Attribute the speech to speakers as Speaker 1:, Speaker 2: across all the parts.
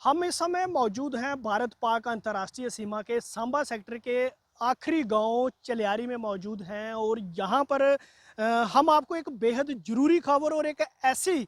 Speaker 1: हम इस समय मौजूद हैं भारत पाक अंतर्राष्ट्रीय सीमा के सांबा सेक्टर के आखिरी गांव चलियारी में मौजूद हैं और यहाँ पर हम आपको एक बेहद ज़रूरी खबर और एक ऐसी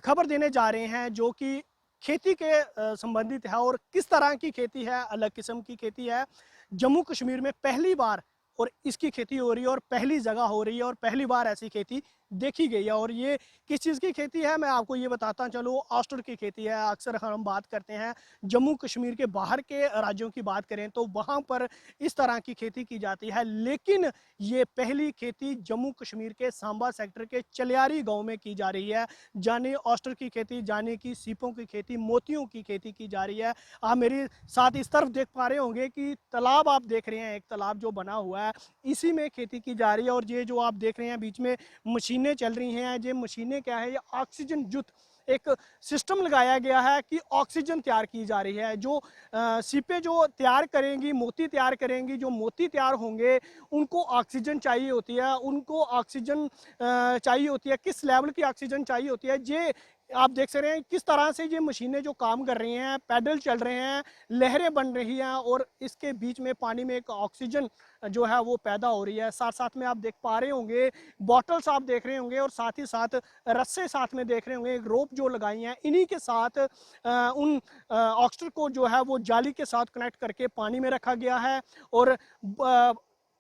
Speaker 1: खबर देने जा रहे हैं जो कि खेती के संबंधित है और किस तरह की खेती है, अलग किस्म की खेती है। जम्मू कश्मीर में पहली बार और इसकी खेती हो रही है और पहली जगह हो रही है और पहली बार ऐसी खेती देखी गई है। और ये किस चीज़ की खेती है मैं आपको ये बताता चलूँ, ऑस्टर की खेती है। अक्सर हम बात करते हैं जम्मू कश्मीर के बाहर के राज्यों की बात करें तो वहाँ पर इस तरह की खेती की जाती है, लेकिन ये पहली खेती जम्मू कश्मीर के सांबा सेक्टर के चलियारी गांव में की जा रही है। जाने ऑस्टर की खेती, जाने की सीपों की खेती, मोतियों की खेती की जा रही है। आप मेरे साथ इस तरफ देख पा रहे होंगे कि तालाब आप देख रहे हैं, एक तालाब जो बना हुआ है इसी में खेती की जा रही है। और ये जो आप देख रहे हैं बीच में मशीनें चल रही हैं, ये मशीनें क्या है, ये ऑक्सीजन युक्त एक सिस्टम लगाया गया है कि ऑक्सीजन तैयार की जा रही है। जो सीपें जो तैयार करेंगी, मोती तैयार करेंगी, जो मोती तैयार होंगे उनको ऑक्सीजन चाहिए होती है, उनको ऑक्सीजन चाहिए होती है। किस लेवल की ऑक्सीजन चाहिए होती है ये आप देख सकते हैं। किस तरह से ये मशीनें जो काम कर रही हैं, पैडल चल रहे हैं, लहरें बन रही हैं और इसके बीच में पानी में एक ऑक्सीजन जो है वो पैदा हो रही है। साथ साथ में आप देख पा रहे होंगे बॉटल्स आप देख रहे होंगे और साथ ही साथ रस्से साथ में देख रहे होंगे, एक रोप जो लगाई हैं, इन्हीं के साथ उन ऑक्सीजन को जो है वो जाली के साथ कनेक्ट करके पानी में रखा गया है और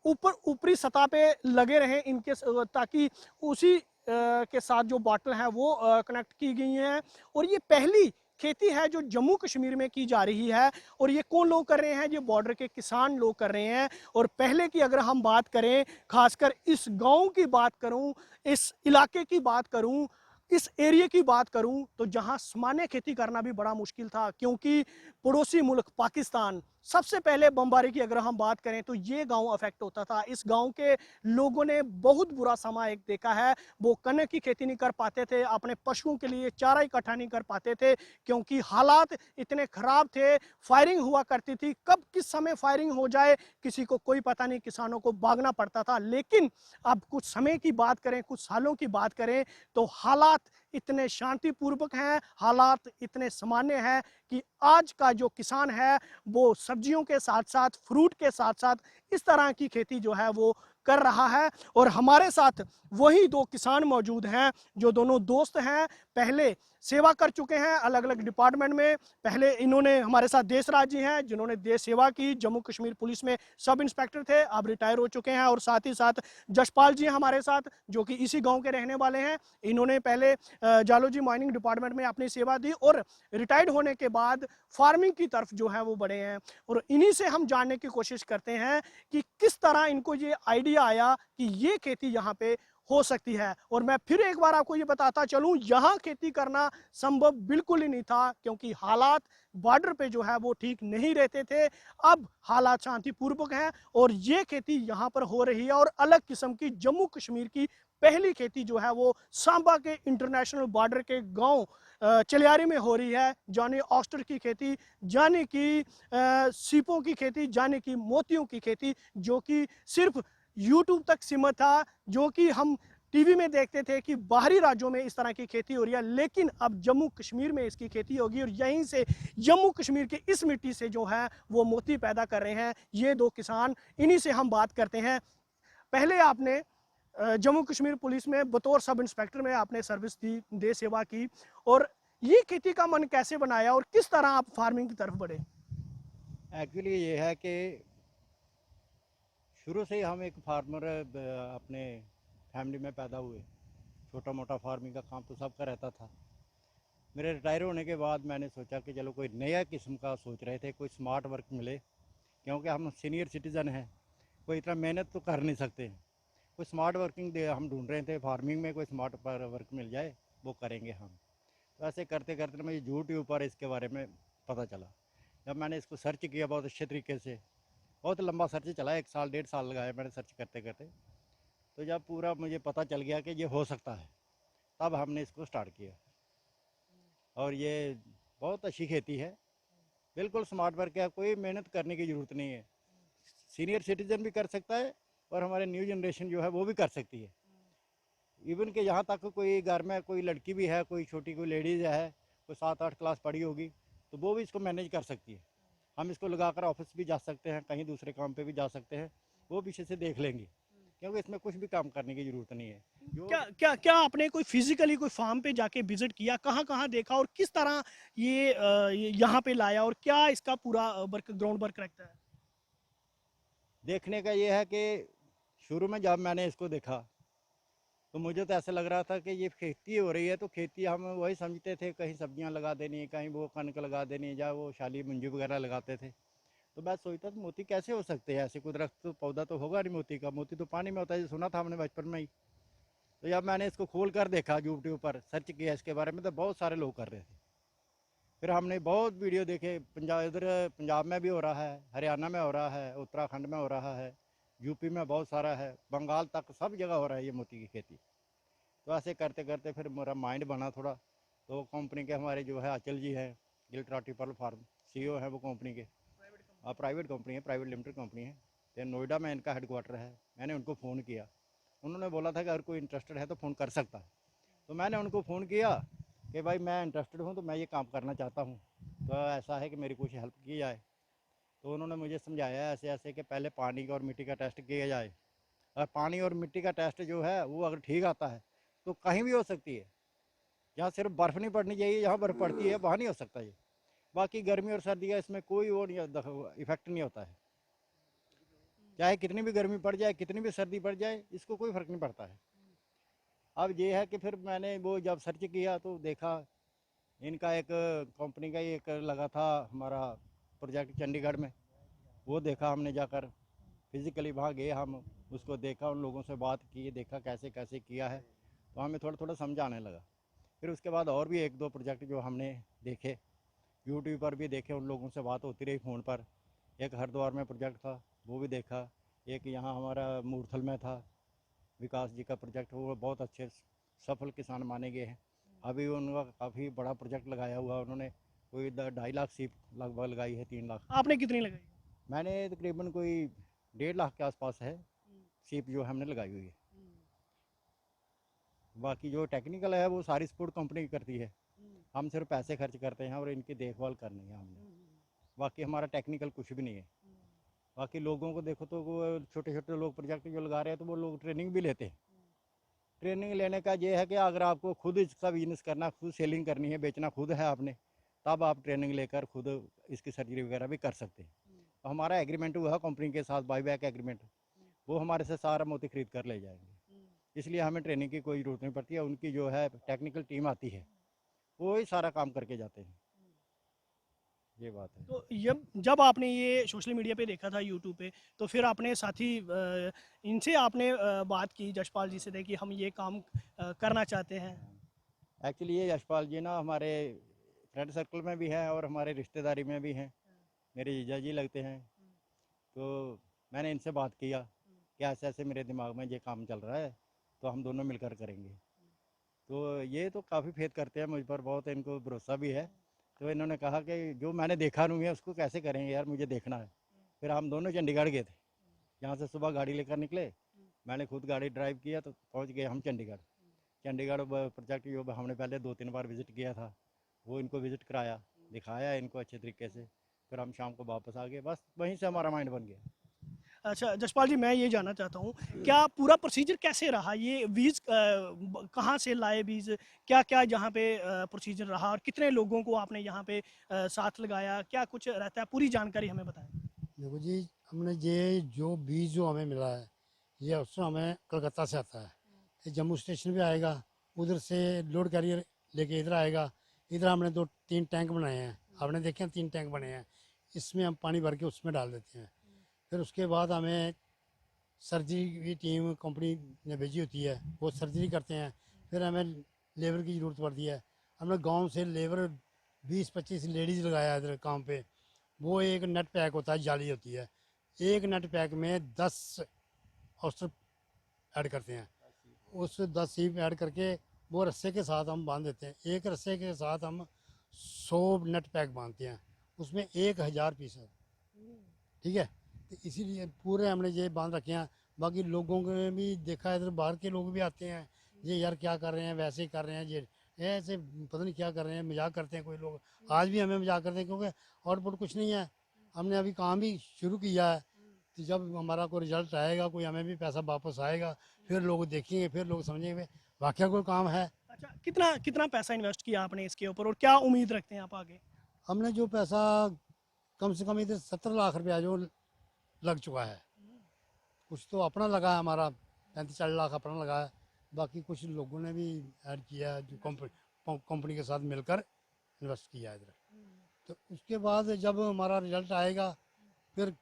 Speaker 1: ऊपरी सतह पे लगे रहें इनके, ताकि उसी के साथ जो बॉटल है वो कनेक्ट की गई हैं। और ये पहली खेती है जो जम्मू कश्मीर में की जा रही है। और ये कौन लोग कर रहे हैं? ये बॉर्डर के किसान लोग कर रहे हैं। और पहले की अगर हम बात करें, खासकर इस गांव की बात करूं, इस इलाके की बात करूं, इस एरिया की बात करूं, तो जहां सामान्य खेती करना भी बड़ा मुश्किल था, क्योंकि पड़ोसी मुल्क पाकिस्तान सबसे पहले बमबारी की अगर हम बात करें तो ये गांव अफेक्ट होता था। इस गांव के लोगों ने बहुत बुरा समय एक देखा है। वो कनक की खेती नहीं कर पाते थे, अपने पशुओं के लिए चारा इकट्ठा नहीं कर पाते थे, क्योंकि हालात इतने खराब थे। फायरिंग हुआ करती थी, कब किस समय फायरिंग हो जाए किसी को कोई पता नहीं, किसानों को भागना पड़ता था। लेकिन अब कुछ समय की बात करें, कुछ सालों की बात करें, तो हालात इतने शांतिपूर्वक हैं, हालात इतने सामान्य हैं कि आज का जो किसान है वो सब्जियों के साथ साथ, फ्रूट के साथ साथ इस तरह की खेती जो है वो कर रहा है। और हमारे साथ वही दो किसान मौजूद हैं जो दोनों दोस्त हैं, पहले सेवा कर चुके हैं अलग अलग डिपार्टमेंट में। पहले इन्होंने हमारे साथ देशराज जी हैं जिन्होंने देश सेवा की, जम्मू कश्मीर पुलिस में सब इंस्पेक्टर थे, अब रिटायर हो चुके हैं। और साथ ही साथ जसपाल जी हमारे साथ जो कि इसी गांव के रहने वाले हैं। इन्होंने पहले जालोजी माइनिंग डिपार्टमेंट में अपनी सेवा दी और रिटायर्ड होने के बाद फार्मिंग की तरफ जो है वो बढ़े हैं। और इन्हीं से हम जानने की कोशिश करते हैं कि किस तरह इनको ये आइडिया आया कि ये खेती यहाँ पे हो सकती है। और मैं फिर एक बार आपको ये बताता चलूं, यहाँ खेती करना संभव बिल्कुल ही नहीं था, क्योंकि हालात बॉर्डर पे जो है वो ठीक नहीं रहते थे। अब हालात शांतिपूर्वक हैं और ये खेती यहाँ पर हो रही है। और अलग किस्म की जम्मू कश्मीर की पहली खेती जो है वो सांबा के इंटरनेशनल बॉर्डर के गांव चलियारी में हो रही है। जाने ऑस्टर की खेती, जाने की सीपों की खेती, जाने की मोतियों की खेती, जो कि सिर्फ यूट्यूब तक सीमित था, जो कि हम टीवी में देखते थे कि बाहरी राज्यों में इस तरह की खेती हो रही है। लेकिन अब जम्मू कश्मीर में इसकी खेती होगी और यहीं से जम्मू कश्मीर की इस मिट्टी से जो है वो मोती पैदा कर रहे हैं ये दो किसान। इन्हीं से हम बात करते हैं। पहले आपने जम्मू कश्मीर पुलिस में बतौर सब इंस्पेक्टर में आपने सर्विस दी, देश सेवा की, और ये खेती का मन कैसे बनाया और किस तरह आप फार्मिंग की तरफ बढ़े?
Speaker 2: एक्चुअली ये है कि शुरू से ही हम एक फार्मर अपने फैमिली में पैदा हुए। छोटा मोटा फार्मिंग का काम तो सबका रहता था। मेरे रिटायर होने के बाद मैंने सोचा कि चलो कोई नया किस्म का सोच रहे थे, कोई स्मार्ट वर्क मिले, क्योंकि हम सीनियर सिटीज़न हैं, कोई इतना मेहनत तो कर नहीं सकते। कोई स्मार्ट वर्किंग हम ढूंढ रहे थे, फार्मिंग में कोई स्मार्ट वर्क मिल जाए वो करेंगे हम। तो ऐसे करते करते मुझे यूट्यूब पर इसके बारे में पता चला। जब मैंने इसको सर्च किया बहुत अच्छे तरीके से, बहुत लंबा सर्च चला, 1 साल 1.5 साल लगाया मैंने सर्च करते करते। तो जब पूरा मुझे पता चल गया कि ये हो सकता है, तब हमने इसको स्टार्ट किया। और ये बहुत अच्छी खेती है, बिल्कुल स्मार्ट वर्क है, कोई मेहनत करने की ज़रूरत नहीं है। सीनियर सिटीज़न भी कर सकता है और हमारे न्यू जनरेशन जो है वो भी कर सकती है। इवन कि यहाँ तक कोई घर में कोई लड़की भी है, कोई छोटी कोई लेडीज़ है, कोई 7-8 क्लास पढ़ी होगी, तो वो भी इसको मैनेज कर सकती है। हम इसको लगाकर ऑफिस भी जा सकते हैं, कहीं दूसरे काम पे भी जा सकते हैं, वो पीछे से देख लेंगे, क्योंकि इसमें कुछ भी काम करने की ज़रूरत नहीं है। जो
Speaker 1: क्या क्या क्या आपने कोई फिजिकली कोई फार्म पे जाके विजिट किया, कहाँ कहाँ देखा और किस तरह ये यहाँ पे लाया और क्या इसका पूरा वर्क ग्राउंड वर्क रहता है?
Speaker 2: देखने का ये है कि शुरू में जब मैंने इसको देखा तो मुझे तो ऐसा लग रहा था कि ये खेती हो रही है, तो खेती हम वही समझते थे, कहीं सब्जियां लगा देनी, कहीं वो कनक लगा देनी, या वो शाली मुंजी वगैरह लगाते थे। तो मैं सोचता था मोती कैसे हो सकते हैं, ऐसे कोई दरख्त तो पौधा तो होगा नहीं मोती का, मोती तो पानी में होता है, ये सुना था हमने बचपन में ही। तो जब मैंने इसको खोल कर देखा, यूट्यूब पर सर्च किया इसके बारे में, तो बहुत सारे लोग कर रहे थे। फिर हमने बहुत वीडियो देखे, पंजाब, इधर पंजाब में भी हो रहा है, हरियाणा में हो रहा है, उत्तराखंड में हो रहा है, यूपी में बहुत सारा है, बंगाल तक सब जगह हो रहा है ये मोती की खेती। तो ऐसे करते करते फिर मेरा माइंड बना थोड़ा। तो कंपनी के हमारे जो है अचल जी हैं, गिलट्राटी पर्ल फार्म CEO हैं वो कंपनी के। प्राइवेट कंपनी है, प्राइवेट लिमिटेड कंपनी है, तो नोएडा में इनका हेडक्वार्टर है। मैंने उनको फ़ोन किया, उन्होंने बोला था कि अगर कोई इंटरेस्टेड है तो फ़ोन कर सकता है। तो मैंने उनको फ़ोन किया कि भाई मैं इंटरेस्टेड हूँ, तो मैं ये काम करना चाहता हूँ, तो ऐसा है कि मेरी कुछ हेल्प की जाए। तो उन्होंने मुझे समझाया ऐसे ऐसे कि पहले पानी का और मिट्टी का टेस्ट किया जाए, और पानी और मिट्टी का टेस्ट जो है वो अगर ठीक आता है तो कहीं भी हो सकती है। जहाँ सिर्फ बर्फ़ नहीं पड़नी चाहिए, जहाँ बर्फ़ पड़ती है वहाँ नहीं हो सकता ये। बाकी गर्मी और सर्दी का इसमें कोई वो नहीं, इफेक्ट नहीं होता है। चाहे कितनी भी गर्मी पड़ जाए, कितनी भी सर्दी पड़ जाए, इसको कोई फ़र्क नहीं पड़ता है। अब ये है कि फिर मैंने वो जब सर्च किया तो देखा इनका एक कंपनी का ही एक लगा था हमारा प्रोजेक्ट चंडीगढ़ में। वो देखा हमने जाकर, फिज़िकली वहाँ गए हम, उसको देखा, उन लोगों से बात की, देखा कैसे कैसे किया है, तो हमें थोड़ा थोड़ा समझ आने लगा। फिर उसके बाद और भी एक दो प्रोजेक्ट जो हमने देखे, यूट्यूब पर भी देखे, उन लोगों से बात होती रही फ़ोन पर। एक हरिद्वार में प्रोजेक्ट था, वो भी देखा। एक यहाँ हमारा मूर्थल में था, विकास जी का प्रोजेक्ट, वो बहुत अच्छे सफल किसान माने गए हैं। अभी उनका काफ़ी बड़ा प्रोजेक्ट लगाया हुआ उन्होंने, कोई 2.5 लाख सीप लगभग लगाई है, 3 लाख।
Speaker 1: आपने कितनी लगाई?
Speaker 2: मैंने तकरीबन कोई 1.5 लाख के आसपास है सीप जो हमने लगाई हुई है। बाकी जो टेक्निकल है वो सारी सपोर्ट कंपनी करती है, हम सिर्फ पैसे खर्च करते हैं और इनकी देखभाल करनी है हमने। बाकी हमारा टेक्निकल कुछ भी नहीं है। बाकी लोगों को देखो तो वो छोटे छोटे लोग प्रोजेक्ट जो लगा रहे हैं तो वो लोग ट्रेनिंग भी लेते हैं। ट्रेनिंग लेने का ये है कि अगर आपको खुद इसका बिजनेस करना, खुद सेलिंग करनी है, बेचना खुद है आपने, तब आप ट्रेनिंग लेकर खुद इसकी सर्जरी वगैरह भी कर सकते हैं। तो हमारा एग्रीमेंट हुआ है कंपनी के साथ, बाईबैक एग्रीमेंट, वो हमारे से सारा मोती खरीद कर ले जाएंगे। इसलिए हमें ट्रेनिंग की कोई ज़रूरत नहीं पड़ती है, उनकी जो है टेक्निकल टीम आती है, वो ही सारा काम करके जाते हैं। ये बात है।
Speaker 1: तो जब आपने ये सोशल मीडिया पे देखा था, यूट्यूब पे, तो फिर आपने साथी इनसे आपने बात की, जशपाल जी से थे कि हम ये काम करना चाहते हैं।
Speaker 2: एक्चुअली ये यशपाल जी ना हमारे फ्रेंड सर्कल में भी हैं और हमारे रिश्तेदारी में भी हैं, मेरे जीजा जी लगते हैं। तो मैंने इनसे बात किया कि ऐसे ऐसे मेरे दिमाग में ये काम चल रहा है, तो हम दोनों मिलकर करेंगे। तो ये तो काफ़ी फेथ करते हैं मुझ पर, बहुत इनको भरोसा भी है। तो इन्होंने कहा कि जो मैंने देखा नहीं है उसको कैसे करेंगे यार, मुझे देखना है। फिर हम दोनों चंडीगढ़ गए थे, यहाँ से सुबह गाड़ी लेकर निकले, मैंने खुद गाड़ी ड्राइव किया, तो पहुँच गए हम चंडीगढ़। चंडीगढ़ प्रोजेक्ट जो हमने पहले 2-3 बार विज़िट किया था, वो इनको विज़िट कराया, दिखाया इनको अच्छे तरीके से। फिर हम शाम को वापस आ गए, बस वहीं से हमारा माइंड बन गया।
Speaker 1: अच्छा जसपाल जी, मैं ये जानना चाहता हूँ, क्या पूरा प्रोसीजर कैसे रहा? ये बीज कहाँ से लाए बीज, क्या क्या यहाँ पे प्रोसीजर रहा और कितने लोगों को आपने यहाँ पे साथ लगाया, क्या कुछ रहता है, पूरी जानकारी हमें बताएं।
Speaker 3: देखो जी, हमने ये जो बीज जो हमें मिला है, ये अवसर हमें कलकत्ता से आता है। ये जम्मू स्टेशन पे आएगा, उधर से लोड कैरियर लेके इधर आएगा। इधर हमने 2-3 टैंक बनाए हैं, आपने देखे हैं 3 टैंक बने हैं। इसमें हम पानी भर के उसमें डाल देते हैं। फिर उसके बाद हमें सर्जरी की टीम कंपनी ने भेजी होती है, वो सर्जरी करते हैं। फिर हमें लेबर की ज़रूरत पड़ती है, हमने गांव से लेबर 20-25 लेडीज़ लगाया इधर काम पे। वो एक नेट पैक होता है, जाली होती है, एक नेट पैक में 10 ऑस्टर ऐड करते हैं। उस 10 सीप ऐड करके वो रस्से के साथ हम बांध देते हैं। एक रस्से के साथ हम 100 नेट पैक बांधते हैं, उसमें 1000 पीस है। ठीक है, तो इसीलिए पूरे हमने ये बांध रखे हैं। बाकी लोगों को भी देखा है, इधर बाहर के लोग भी आते हैं, ये यार क्या कर रहे हैं, वैसे ही कर रहे हैं, ये ये ऐसे पता नहीं क्या कर रहे हैं, मजाक करते हैं कोई लोग। आज भी हमें मजाक करते हैं क्योंकि आउटपुट कुछ नहीं है। हमने अभी काम भी शुरू किया है, तो जब हमारा कोई रिजल्ट आएगा, कोई हमें भी पैसा वापस आएगा, फिर लोग देखेंगे, फिर लोग समझेंगे वाकई कोई काम है।
Speaker 1: अच्छा, कितना कितना पैसा इन्वेस्ट किया आपने इसके ऊपर और क्या उम्मीद रखते हैं आप आगे?
Speaker 3: हमने जो पैसा कम से कम इधर 70 लाख रुपया जो लग चुका है, कुछ तो अपना लगा है हमारा, 35-40 लाख अपना लगा है, बाकी कुछ लोगों ने भी ऐड किया है जो कंपनी के साथ मिलकर इन्वेस्ट किया है इधर। तो उसके बाद जब हमारा रिजल्ट आएगा, फिर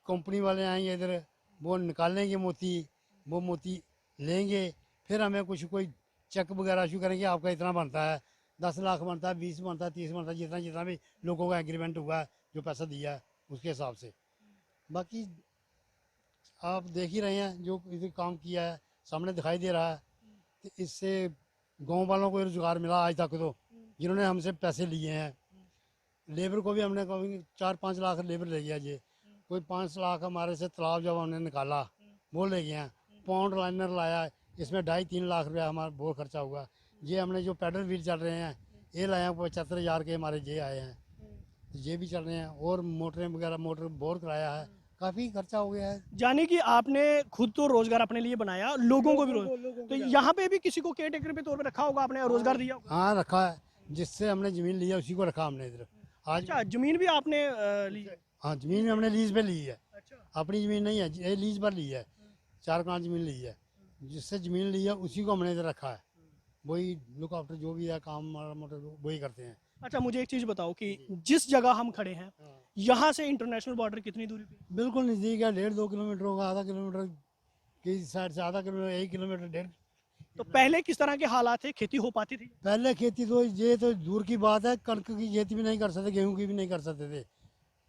Speaker 3: कंपनी वाले आएंगे इधर, वो निकालेंगे मोती, वो मोती लेंगे, फिर हमें कुछ कोई चेक वगैरह इशू करेंगे, आपका इतना बनता है, 10 लाख बनता है, 20 बनता है, 30 बनता है, जितना जितना भी लोगों का एग्रीमेंट हुआ है, जो पैसा दिया है उसके हिसाब से। बाकी आप देख ही रहे हैं जो इधर काम किया है, सामने दिखाई दे रहा है। तो इससे गांव वालों को रोजगार मिला आज तक, तो जिन्होंने हमसे पैसे लिए हैं। लेबर को भी हमने कभी 4-5 लाख लेबर ले गया जी, कोई 5 लाख हमारे से तालाब जब हमने निकाला वो ले गए हैं, पाउंड लाइनर लाया, इसमें 2.5-3 लाख रुपया हमारा बहुत खर्चा हुआ। ये हमने जो पैडल व्हील चल रहे हैं ये लाए हैं, 75,000 के हमारे ये आए हैं, तो ये भी चल रहे हैं, और मोटरें वगैरह मोटर बोर कराया है, काफ़ी खर्चा हो गया है।
Speaker 1: यानी कि आपने खुद तो रोजगार अपने लिए बनाया, लोगों को भी तो यहाँ पे भी किसी को केयर टेकर के तौर पे रखा होगा, आपने रोजगार दिया होगा?
Speaker 3: हाँ रखा है, जिससे हमने ज़मीन लिया उसी को रखा हमने इधर आज।
Speaker 1: अच्छा, जमीन भी आपने ली है?
Speaker 3: हाँ ज़मीन हमने लीज पे ली है,
Speaker 1: अच्छा,
Speaker 3: अपनी ज़मीन नहीं है, ये लीज पर ली है, 4 कनाल ज़मीन ली है, जिससे ज़मीन ली है उसी को हमने इधर रखा है, वही लुक आफ्टर जो भी है काम हमारा मोटर वही करते हैं।
Speaker 1: अच्छा, मुझे एक चीज़ बताओ कि जिस जगह हम खड़े हैं यहाँ से इंटरनेशनल बॉर्डर कितनी दूरी पे है?
Speaker 3: बिल्कुल नज़दीक है, 1.5-2 किलोमीटर होगा, आधा किलोमीटर की साइड से, आधा किलोमीटर 1 किलोमीटर 1.5।
Speaker 1: तो पहले किस तरह के हालात थे, खेती हो पाती थी?
Speaker 3: पहले खेती तो ये तो दूर की बात है, कणक की खेती भी नहीं कर सकते, गेहूं की भी नहीं कर सकते थे,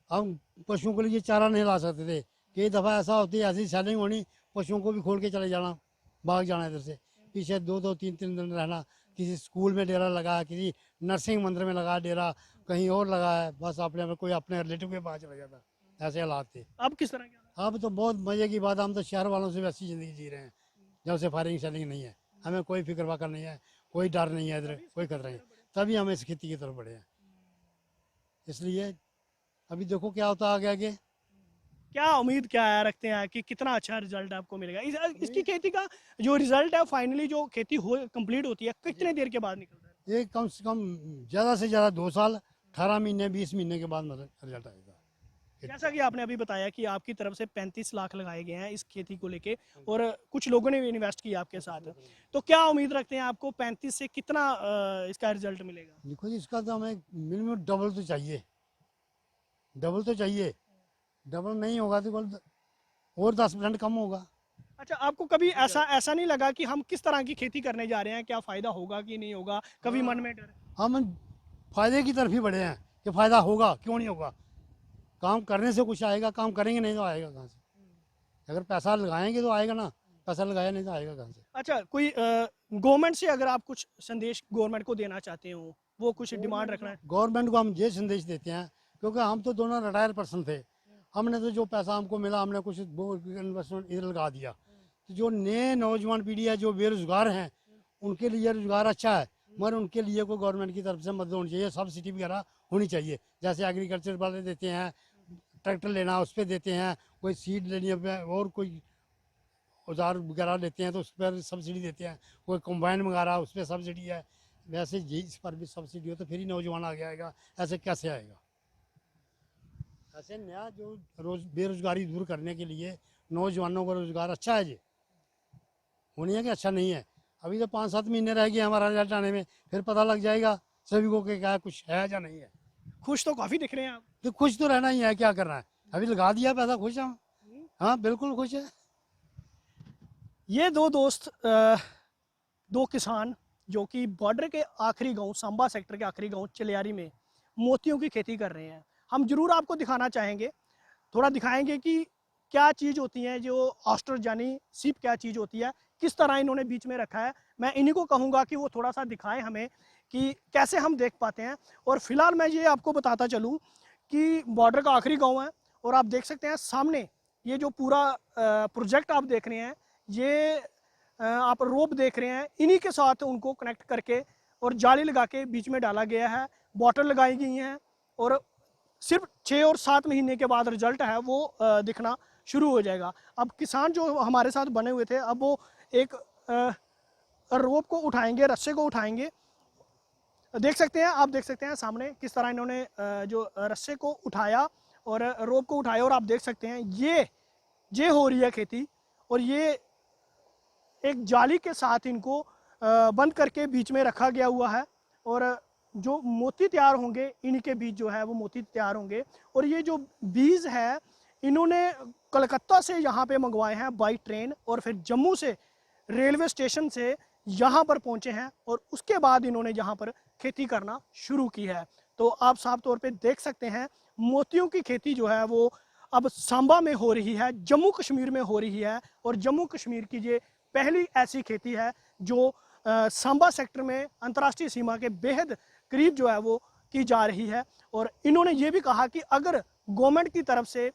Speaker 3: हम पशुओं के लिए चारा नहीं ला सकते थे। कई दफ़ा ऐसा होती है, ऐसी सेलिंग होनी, पशुओं को भी खोल के चले जाना, भाग जाना इधर से, पीछे 2-2 3-3 दिन रहना, किसी स्कूल में डेरा लगा है, किसी नर्सिंग मंदिर में लगा डेरा, कहीं और लगा है, बस अपने कोई अपने रिलेटिव के पास चला जाता, ऐसे हालात थे।
Speaker 1: अब किस तरह के हालात?
Speaker 3: अब तो बहुत मज़े की बात है, हम तो शहर वालों से वैसी ज़िंदगी जी रहे हैं जब से फायरिंग शेयरिंग नहीं है, हमें कोई फिक्र फाकर नहीं है, कोई डर नहीं है, इधर कोई खतरा नहीं, तभी हम इस खेती की तरफ बढ़े हैं। इसलिए अभी देखो क्या होता है आगे आगे।
Speaker 1: क्या उम्मीद क्या है रखते हैं कि कितना अच्छा रिजल्ट आपको मिलेगा इसकी खेती का? जो रिजल्ट है फाइनली जो खेती हो कंप्लीट होती है कितने देर के बाद निकलता है?
Speaker 3: ये कम से कम ज़्यादा से ज़्यादा 2 साल, 18 महीने 20 महीने के बाद मतलब रिजल्ट आएगा।
Speaker 1: जैसा कि आपने अभी बताया कि आपकी तरफ से 35 लाख लगाए गए हैं इस खेती को लेके और कुछ लोगों ने भी इन्वेस्ट किया आपके साथ, तो क्या उम्मीद रखते हैं आपको 35 से कितना इसका रिजल्ट मिलेगा?
Speaker 3: देखो जी, इसका तो हमें मिनिमम डबल तो चाहिए, डबल तो चाहिए, डबल नहीं होगा तो केवल और 10% कम होगा।
Speaker 1: अच्छा, आपको कभी ऐसा नहीं लगा कि हम किस तरह की खेती करने जा रहे हैं, क्या फायदा होगा कि नहीं होगा, कभी मन में डर?
Speaker 3: हम फायदे की तरफ ही बढ़े हैं कि फ़ायदा होगा, क्यों नहीं होगा, काम करने से कुछ आएगा, काम करेंगे नहीं तो आएगा कहाँ से? अगर पैसा लगाएंगे तो आएगा ना, पैसा लगाया नहीं तो आएगा कहाँ से?
Speaker 1: अच्छा, कोई गवर्नमेंट से अगर आप कुछ संदेश गवर्नमेंट को देना चाहते हो, वो कुछ डिमांड रखना है?
Speaker 3: गवर्नमेंट को हम ये संदेश देते हैं, क्योंकि हम तो दोनों रिटायर पर्सन थे, हमने तो जो पैसा हमको मिला हमने कुछ वो इन्वेस्टमेंट इधर लगा दिया, तो जो नए नौजवान पीढ़ी है जो बेरोजगार हैं उनके लिए रोजगार अच्छा है, मगर उनके लिए कोई गवर्नमेंट की तरफ से मदद होनी चाहिए, सब्सिडी वगैरह होनी चाहिए, जैसे एग्रीकल्चर वाले देते हैं, ट्रैक्टर लेना उस पर देते हैं, कोई सीड लेनी है और कोई औजार वगैरह लेते हैं तो उस पर सब्सिडी देते हैं, कोई कंबाइन वगैरह उस पर सब्सिडी है, वैसे ये इस पर भी सब्सिडी हो तो फिर ही नौजवान आगे आएगा, ऐसे कैसे आएगा? ऐसे नया जो बेरोजगारी दूर करने के लिए नौजवानों का रोजगार अच्छा है जी, वो नहीं है कि अच्छा नहीं है। अभी तो 5-7 महीने रह गए हमारा रिजल्ट आने में, फिर पता लग जाएगा सभी को कि क्या कुछ है या नहीं है।
Speaker 1: खुश तो काफी दिख रहे हैं आप।
Speaker 3: तो खुश तो रहना ही है, क्या करना है, अभी लगा दिया पैसा, खुश हैं। हाँ बिल्कुल खुश है।
Speaker 1: ये दो दोस्त दो किसान जो कि बॉर्डर के आखिरी गांव, सांबा सेक्टर के आखिरी गांव चलियारी में मोतियों की खेती कर रहे हैं। हम जरूर आपको दिखाना चाहेंगे, थोड़ा दिखाएंगे कि क्या चीज़ होती है जो ऑस्ट्रिच यानी सीप, क्या चीज़ होती है, किस तरह इन्होंने बीच में रखा है। मैं इन्हीं को कहूँगा कि वो थोड़ा सा दिखाएं हमें कि कैसे हम देख पाते हैं। और फिलहाल मैं ये आपको बताता चलूँ कि बॉर्डर का आखिरी गाँव है और आप देख सकते हैं सामने ये जो पूरा प्रोजेक्ट आप देख रहे हैं, ये आप रोप देख रहे हैं, इन्हीं के साथ उनको कनेक्ट करके और जाली लगा के बीच में डाला गया है, बॉटल लगाई गई हैं और सिर्फ 6 और 7 महीने के बाद रिजल्ट है वो दिखना शुरू हो जाएगा। अब किसान जो हमारे साथ बने हुए थे, अब वो एक रोप को उठाएंगे, रस्से को उठाएंगे। देख सकते हैं, आप देख सकते हैं सामने किस तरह इन्होंने जो रस्से को उठाया और रोप को उठाया, और आप देख सकते हैं ये हो रही है खेती। और ये एक जाली के साथ इनको बंद करके बीच में रखा गया हुआ है, और जो मोती तैयार होंगे इन्हीं के बीज जो है वो मोती तैयार होंगे। और ये जो बीज है इन्होंने कलकत्ता से यहाँ पे मंगवाए हैं बाई ट्रेन, और फिर जम्मू से रेलवे स्टेशन से यहाँ पर पहुँचे हैं, और उसके बाद इन्होंने यहाँ पर खेती करना शुरू की है। तो आप साफ तौर पे देख सकते हैं मोतियों की खेती जो है वो अब सांबा में हो रही है, जम्मू कश्मीर में हो रही है, और जम्मू कश्मीर की ये पहली ऐसी खेती है जो सांबा सेक्टर में अंतर्राष्ट्रीय सीमा के बेहद करीब जो है वो की जा रही है। और इन्होंने ये भी कहा कि अगर गवर्नमेंट की तरफ से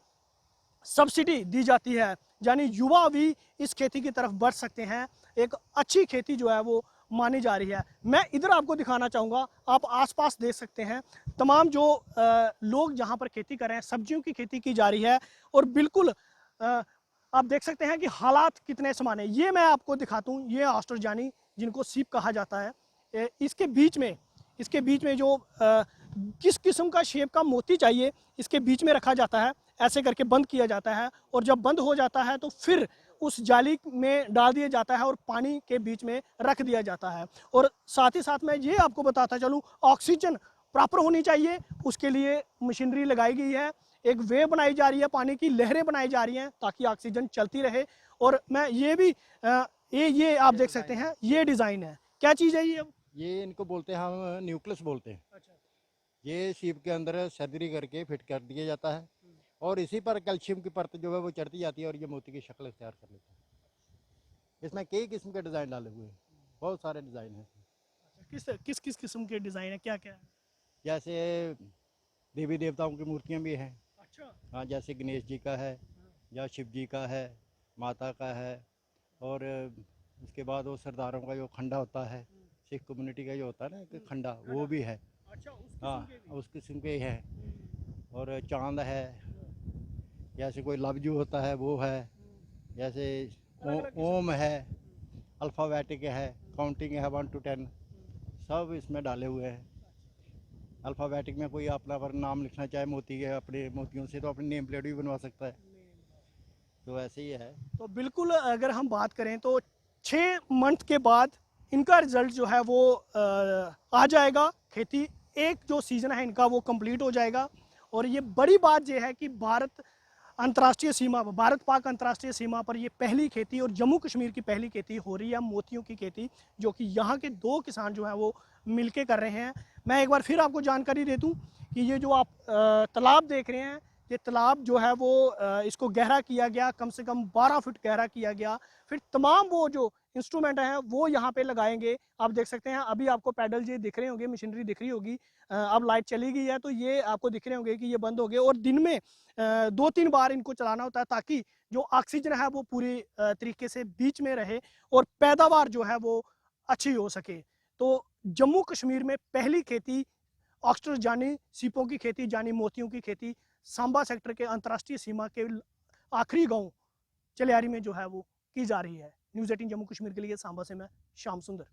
Speaker 1: सब्सिडी दी जाती है, यानी युवा भी इस खेती की तरफ बढ़ सकते हैं, एक अच्छी खेती जो है वो मानी जा रही है। मैं इधर आपको दिखाना चाहूँगा, आप आसपास देख सकते हैं तमाम जो लोग जहाँ पर खेती कर रहे हैं, सब्जियों की खेती की जा रही है, और बिल्कुल आप देख सकते हैं कि हालात कितने समान है। ये मैं आपको दिखाता हूँ, ये ऑस्ट्रोजानी जिनको सीप कहा जाता है, इसके बीच में जो किस किस्म का शेप का मोती चाहिए इसके बीच में रखा जाता है, ऐसे करके बंद किया जाता है, और जब बंद हो जाता है तो फिर उस जाली में डाल दिया जाता है और पानी के बीच में रख दिया जाता है। और साथ ही साथ मैं ये आपको बताता चलूँ, ऑक्सीजन प्रॉपर होनी चाहिए, उसके लिए मशीनरी लगाई गई है, एक वेव बनाई जा रही है, पानी की लहरें बनाई जा रही हैं ताकि ऑक्सीजन चलती रहे। और मैं ये भी ये आप देख सकते हैं, ये डिज़ाइन है, क्या चीज़ है ये?
Speaker 2: ये इनको बोलते हैं, हम न्यूक्लियस बोलते हैं।
Speaker 1: अच्छा।
Speaker 2: ये सीप के अंदर सर्जरी करके फिट कर दिया जाता है, और इसी पर कैल्शियम की परत जो है वो चढ़ती जाती है, और ये मोती की शक्ल तैयार कर लेते हैं। इसमें कई किस्म के डिज़ाइन डाले हुए हैं, बहुत सारे डिज़ाइन हैं।
Speaker 1: किस किस किस्म के डिज़ाइन है, क्या क्या है?
Speaker 2: जैसे देवी देवताओं की मूर्तियाँ भी हैं।
Speaker 1: अच्छा।
Speaker 2: हाँ, जैसे गणेश जी का है, या शिव जी का है, माता का है, और उसके बाद वो सरदारों का जो खंडा होता है, सिख कम्युनिटी का जो होता है ना कि खंडा, वो भी है।
Speaker 1: अच्छा,
Speaker 2: हाँ, उस किस्म के हैं। और चांद है, जैसे कोई लवजू होता है वो है, जैसे ओम है, अल्फ़ाबेटिक है, काउंटिंग है 1 to 10, सब इसमें डाले हुए हैं। अल्फ़ाबेटिक में कोई अपना पर नाम लिखना चाहे मोती के, अपने मोतियों से, तो अपनी नेम प्लेट भी बनवा सकता है। तो ऐसे ही है।
Speaker 1: तो बिल्कुल अगर हम बात करें तो 6 मंथ के बाद इनका रिजल्ट जो है वो आ जाएगा। खेती एक जो सीज़न है इनका वो कंप्लीट हो जाएगा। और ये बड़ी बात ये है कि भारत पाक अंतर्राष्ट्रीय सीमा पर ये पहली खेती और जम्मू कश्मीर की पहली खेती हो रही है मोतियों की खेती, जो कि यहाँ के 2 किसान जो हैं वो मिलके कर रहे हैं। मैं एक बार फिर आपको जानकारी दे दूँ कि ये जो आप तालाब देख रहे हैं, ये तालाब जो है वो इसको गहरा किया गया, कम से कम 12 फुट गहरा किया गया। फिर तमाम वो जो इंस्ट्रूमेंट हैं वो यहाँ पे लगाएंगे। आप देख सकते हैं, अभी आपको पैडल ये दिख रहे होंगे, मशीनरी दिख रही होगी। अब लाइट चली गई है तो ये आपको दिख रहे होंगे कि ये बंद हो गए, और दिन में 2-3 बार इनको चलाना होता है ताकि जो ऑक्सीजन है वो पूरी तरीके से बीच में रहे और पैदावार जो है वो अच्छी हो सके। तो जम्मू कश्मीर में पहली खेती ऑक्स्टर जानी सीपों की खेती, जानी मोतियों की खेती सांबा सेक्टर के अंतर्राष्ट्रीय सीमा के आखिरी गांव चलियारी में जो है वो की जा रही है। न्यूज़ 18 जम्मू कश्मीर के लिए सांबा से मैं श्याम सुंदर।